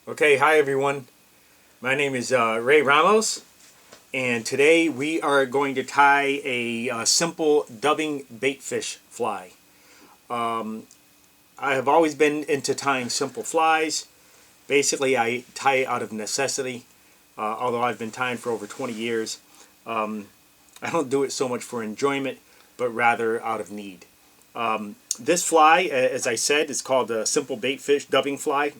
Okay, hi everyone. My name is Ramos, and today we are going to tie a simple dubbing baitfish fly. I have always been into tying simple flies. Basically, I tie out of necessity, although I've been tying for over 20 years. I don't do it so much for enjoyment, but rather out of need. This fly, as I said, is called a simple baitfish dubbing fly.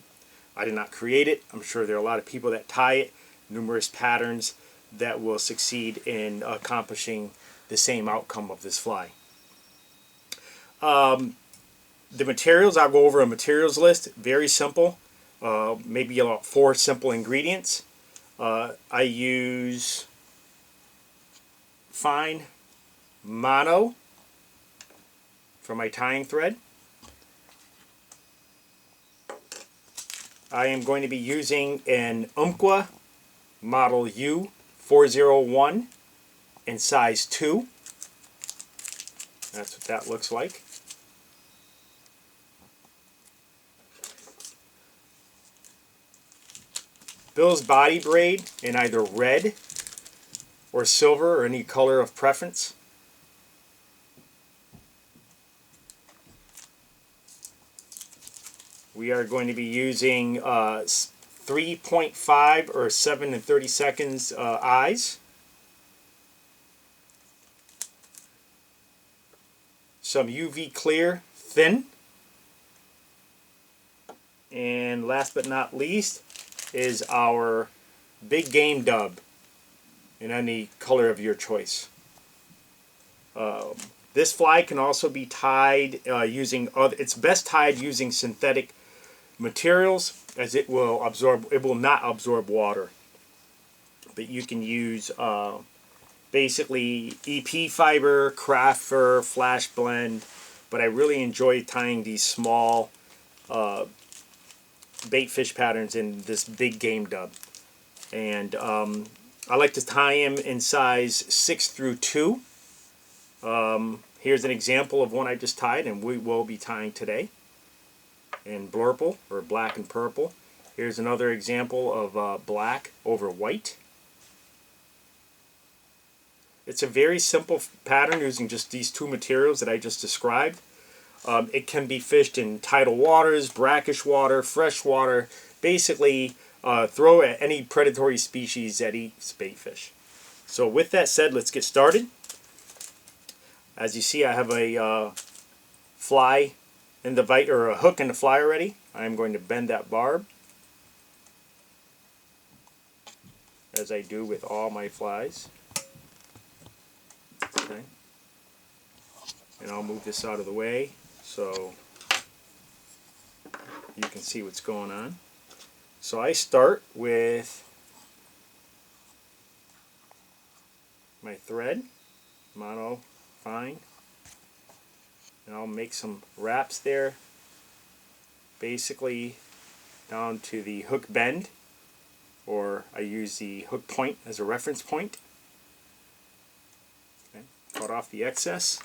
I did not create it. I'm sure there are a lot of people that tie it, numerous patterns that will succeed in accomplishing the same outcome of this fly. The materials, I'll go over a materials list, very simple, maybe about 4 simple ingredients. I use fine mono for my tying thread. I am going to be using an Umpqua Model U401 in size 2. That's what that looks like. Bill's body braid in either red or silver or any color of preference. We are going to be using 3.5 or 7 and 30 seconds eyes. Some UV clear thin. And last but not least is our big game dub in any color of your choice. This fly can also be tied using it's best tied using synthetic materials, as it will not absorb water. But you can use basically EP fiber, craft fur, flash blend. But I really enjoy tying these small bait fish patterns in this big game dub. And I like to tie them in size 6 through 2. Here's an example of one I just tied, and we will be tying today in blurple, or black and purple. Here's another example of black over white. It's a very simple pattern using just these 2 materials that I just described. It can be fished in tidal waters, brackish water, fresh water. Basically, throw at any predatory species that eats bait fish. So with that said, let's get started. As you see, I have a fly in the vite, or a hook in the fly already. I'm going to bend that barb, as I do with all my flies. Okay. And I'll move this out of the way so you can see what's going on. So I start with my thread, mono fine, and I'll make some wraps there, basically down to the hook bend, or I use the hook point as a reference point. Okay. Cut off the excess.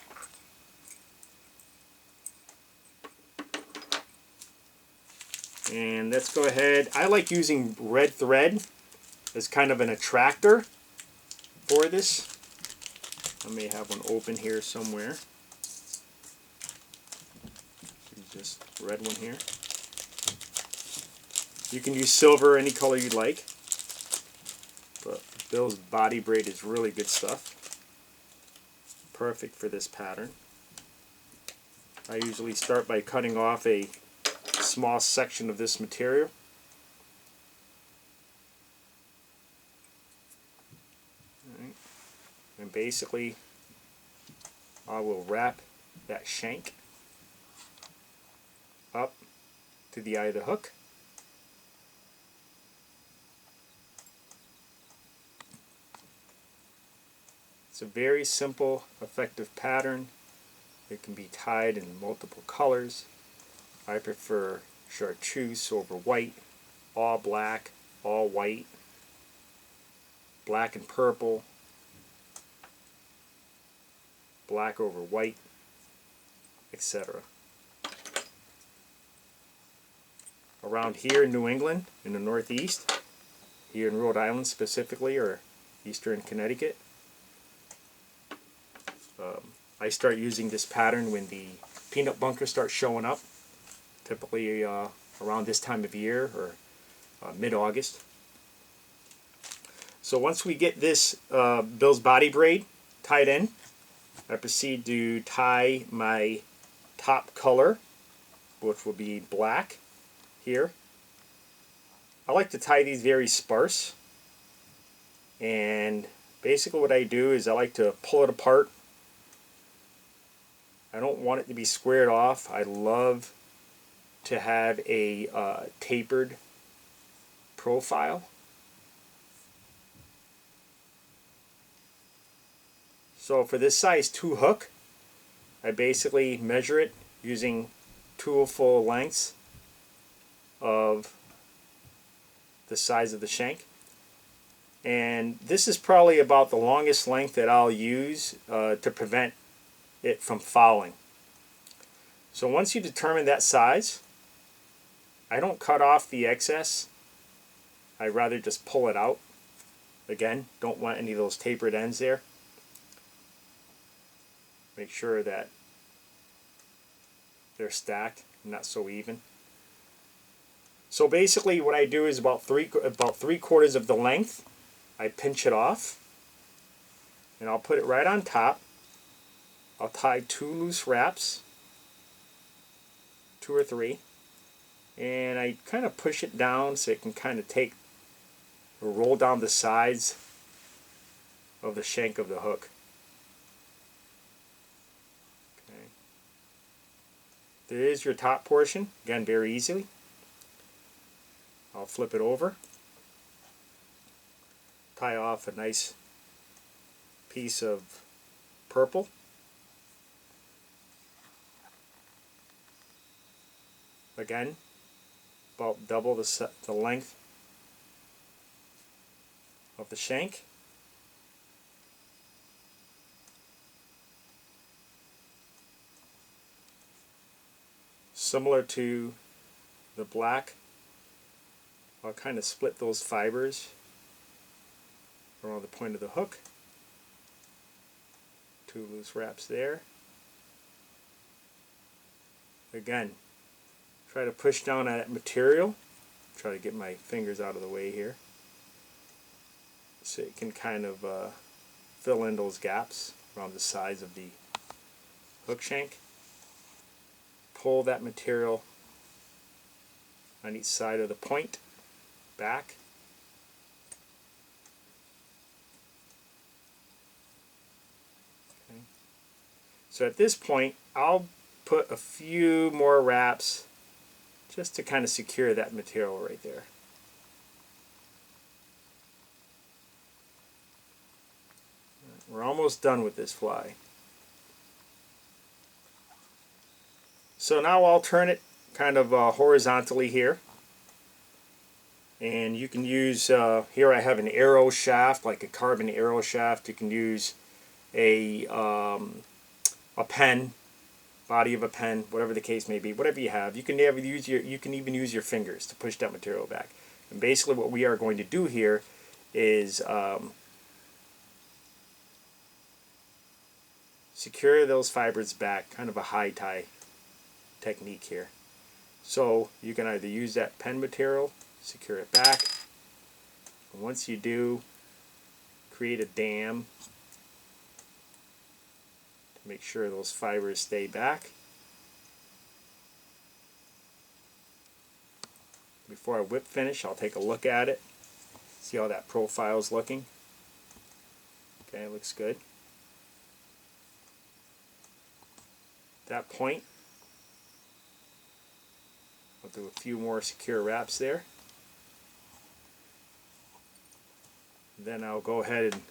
And let's go ahead. I like using red thread as kind of an attractor for this. I may have one open here somewhere. This red one here. You can use silver, any color you'd like. But Bill's body braid is really good stuff. Perfect for this pattern. I usually start by cutting off a small section of this material. Alright. And basically I will wrap that shank up to the eye of the hook. It's a very simple, effective pattern. It can be tied in multiple colors. I prefer chartreuse over white, all black, all white, black and purple, black over white, etc. around here in New England, in the Northeast, here in Rhode Island specifically, or Eastern Connecticut. I start using this pattern when the peanut bunkers start showing up, typically around this time of year, or mid-August. So once we get this Bill's body braid tied in, I proceed to tie my top color, which will be black here. I like to tie these very sparse, and basically what I do is I like to pull it apart. I don't want it to be squared off. I love to have a tapered profile. So for this size 2 hook, I basically measure it using 2 full lengths of the size of the shank. And this is probably about the longest length that I'll use to prevent it from fouling. So once you determine that size, I don't cut off the excess. I rather just pull it out. Again, don't want any of those tapered ends there. Make sure that they're stacked, not so even. So basically what I do is about three quarters of the length, I pinch it off, and I'll put it right on top. I'll tie 2 loose wraps, 2 or 3, and I kind of push it down so it can kind of take or roll down the sides of the shank of the hook. Okay. There is your top portion, again very easily. I'll flip it over, tie off a nice piece of purple. Again, about double the length of the shank. Similar to the black, I'll kind of split those fibers around the point of the hook. 2 loose wraps there. Again, try to push down on that material. Try to get my fingers out of the way here, so it can kind of fill in those gaps around the sides of the hook shank. Pull that material on each side of the point back. Okay. So at this point, I'll put a few more wraps just to kind of secure that material right there. We're almost done with this fly. So now I'll turn it kind of horizontally here. And you can use, here I have an arrow shaft, like a carbon arrow shaft. You can use a pen, body of a pen, whatever the case may be, whatever you have. You can even use your fingers to push that material back. And basically what we are going to do here is secure those fibers back, kind of a high tie technique here. So you can either use that pen material, secure it back, and once you do, create a dam to make sure those fibers stay back. Before I whip finish, I'll take a look at it, see how that profile is looking. Okay, it looks good. At that point, I'll do a few more secure wraps there. Then I'll go ahead and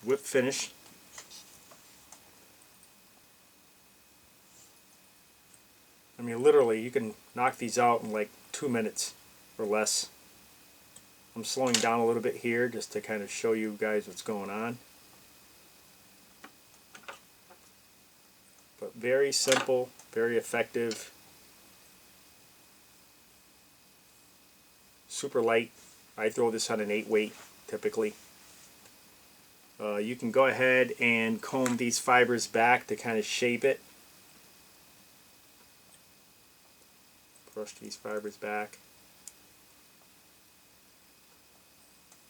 whip finish. I mean, literally, you can knock these out in like 2 minutes or less. I'm slowing down a little bit here just to kind of show you guys what's going on. But very simple, very effective. super light. I throw this on an 8 weight typically. You can go ahead and comb these fibers back to kind of shape it. Brush these fibers back.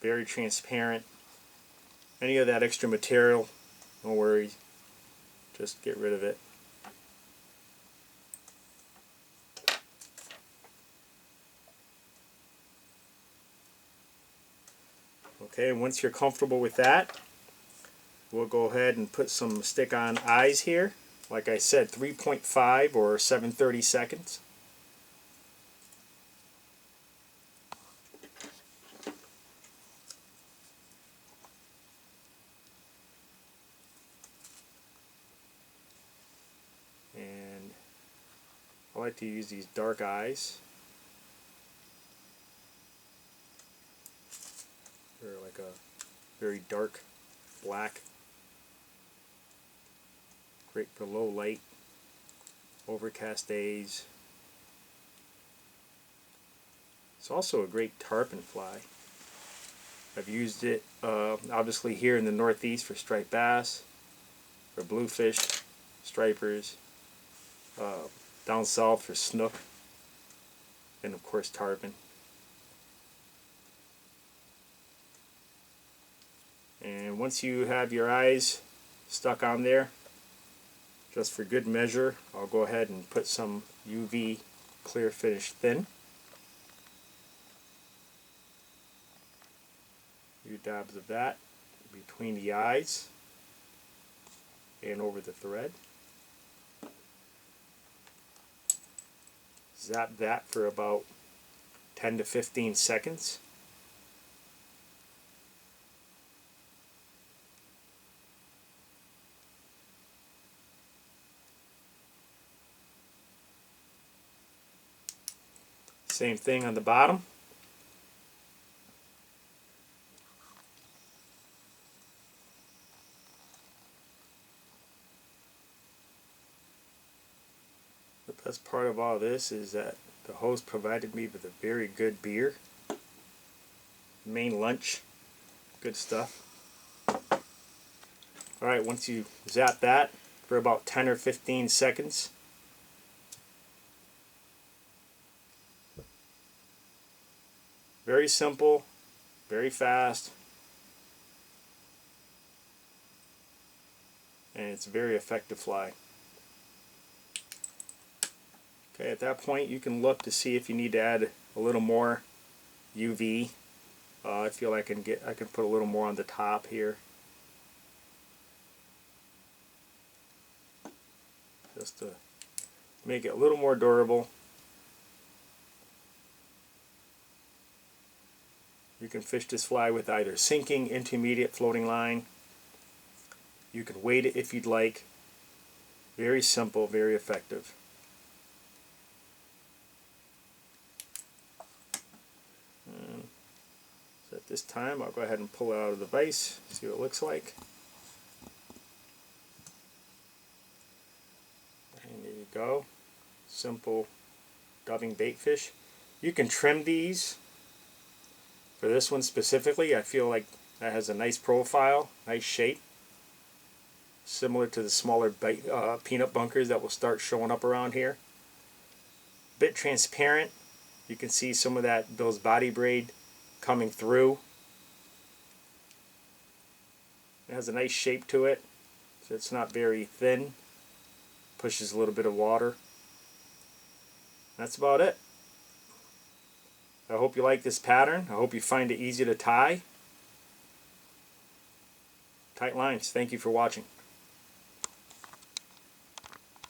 Very transparent. Any of that extra material, no worries. Just get rid of it. Okay, once you're comfortable with that, we'll go ahead and put some stick-on eyes here. Like I said, 3.5 or 7/30 seconds. And I like to use these dark eyes. They're like a very dark black. Great for low light, overcast days. It's also a great tarpon fly. I've used it obviously here in the Northeast for striped bass, for bluefish, stripers, down south for snook, and of course tarpon. And once you have your eyes stuck on there, just for good measure, I'll go ahead and put some UV clear finish thin. A few dabs of that between the eyes and over the thread. Zap that for about 10 to 15 seconds. Same thing on the bottom. The best part of all this is that the host provided me with a very good beer. Main lunch. Good stuff. Alright, once you zap that for about 10 or 15 seconds, very simple, very fast, and it's a very effective fly. Okay, at that point you can look to see if you need to add a little more UV. I feel I can put a little more on the top here, just to make it a little more durable. You can fish this fly with either sinking, intermediate, floating line. You can weight it if you'd like. Very simple, very effective. And so at this time, I'll go ahead and pull it out of the vise, see what it looks like. And there you go. Simple dubbing bait fish. You can trim these. For this one specifically, I feel like that has a nice profile, nice shape, similar to the smaller peanut bunkers that will start showing up around here. Bit transparent. You can see some of those body braid coming through. It has a nice shape to it, so it's not very thin. Pushes a little bit of water. That's about it. I hope you like this pattern. I hope you find it easy to tie. Tight lines. Thank you for watching.